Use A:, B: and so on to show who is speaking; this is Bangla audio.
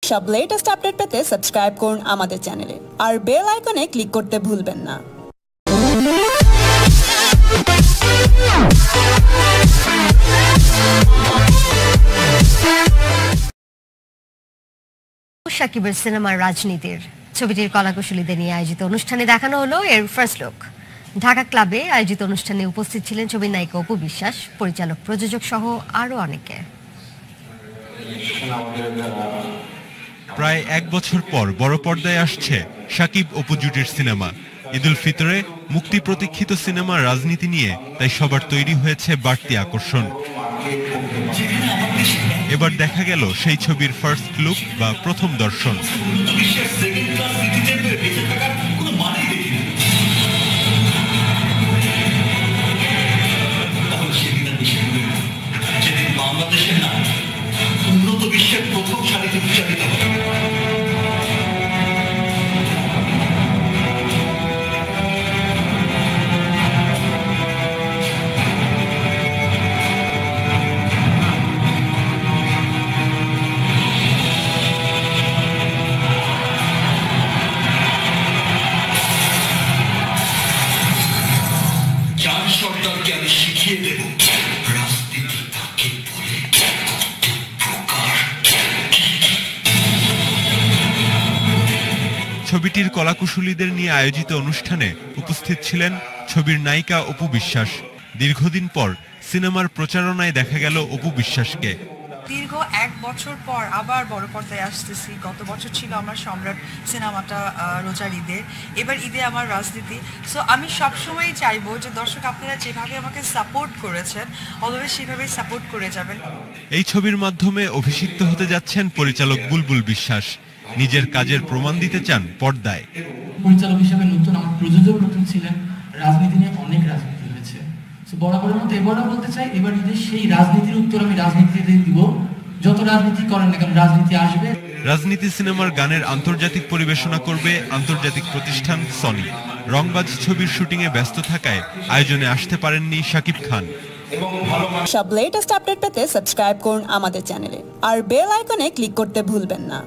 A: সব লেটেস্ট আপডেট পেতে সাবস্ক্রাইব করুন আমাদের চ্যানেলে আর বেল আইকনে ক্লিক করতে ভুলবেন না।
B: শাকিবের সিনেমার রাজনীতির ছবিটির কলাকুশলীদের নিয়ে আয়োজিত অনুষ্ঠানে দেখানো হলো এর ফার্স্ট লুক। ঢাকা ক্লাবে আয়োজিত অনুষ্ঠানে উপস্থিত ছিলেন ছবির নায়িকা অপু বিশ্বাস, পরিচালক প্রযোজক সহ আরও অনেকে।
C: প্রায় এক বছর পর বড় পর্দায় আসছে শাকিব অপু জুটির সিনেমা। ঈদুল ফিতরে মুক্তি প্রতীক্ষিত সিনেমা রাজনীতি নিয়ে তাই সবার তৈরি হয়েছে বাড়তি আকর্ষণ। এবার দেখা গেল সেই ছবির ফার্স্ট লুক বা প্রথম দর্শন।
D: উন্নত বিশ্বের প্রথম সারিতে বিচারিত হবে। চার সরকারকে আমি শিখিয়ে দেব রাজনীতি কাকে বলে।
C: ছবিটির কলাকুশলীদের নিয়ে আয়োজিত অনুষ্ঠানে উপস্থিত ছিলেন ছবির নায়িকা অপু বিশ্বাস। দীর্ঘদিন পর সিনেমার প্রচারণায় দেখা গেল অপু বিশ্বাসকে।
E: দীর্ঘ এক বছর পর আবার বড় পর্দায় আসতেছি। গত বছর ছিল আমার সম্রাট সিনেমাটা রোজার ঈদের, এবার ঈদে আমার রাজনীতি। সো আমি সবসময় চাইবো যে দর্শক আপনারা যেভাবে আমাকে সাপোর্ট করেছেন অলওয়েজ সেভাবেই সাপোর্ট করে যাবেন।
C: এই ছবির মাধ্যমে অভিষিক্ত হতে যাচ্ছেন পরিচালক বুলবুল বিশ্বাস। নিজের কাজের প্রমাণ দিতে চান পর্দায়।
F: পরিচালক হিসেবে নতুন, আমার প্রযোজক নতুন ছিলেন, রাজনীতি নিয়ে অনেক রাজনীতি হয়েছে। বরাবরের মতো এবারও বলতে চাই, এবার ঈদের সেই রাজনীতির উত্তর আমি রাজনীতিতে দিব। যত রাজনীতি করেন না কেন, রাজনীতি আসবে।
C: রাজনীতি সিনেমার গানের আন্তর্জাতিক পরিবেশনা করবে আন্তর্জাতিক প্রতিষ্ঠান সনি। রংবাজ ছবির শুটিংয়ে ব্যস্ত থাকায় আয়োজনে আসতে পারেননি শাকিব খান।
A: সব লেটেস্ট আপডেট পেতে সাবস্ক্রাইব করুন আমাদের চ্যানেলে আর বেল আইকনে ক্লিক করতে ভুলবেন না।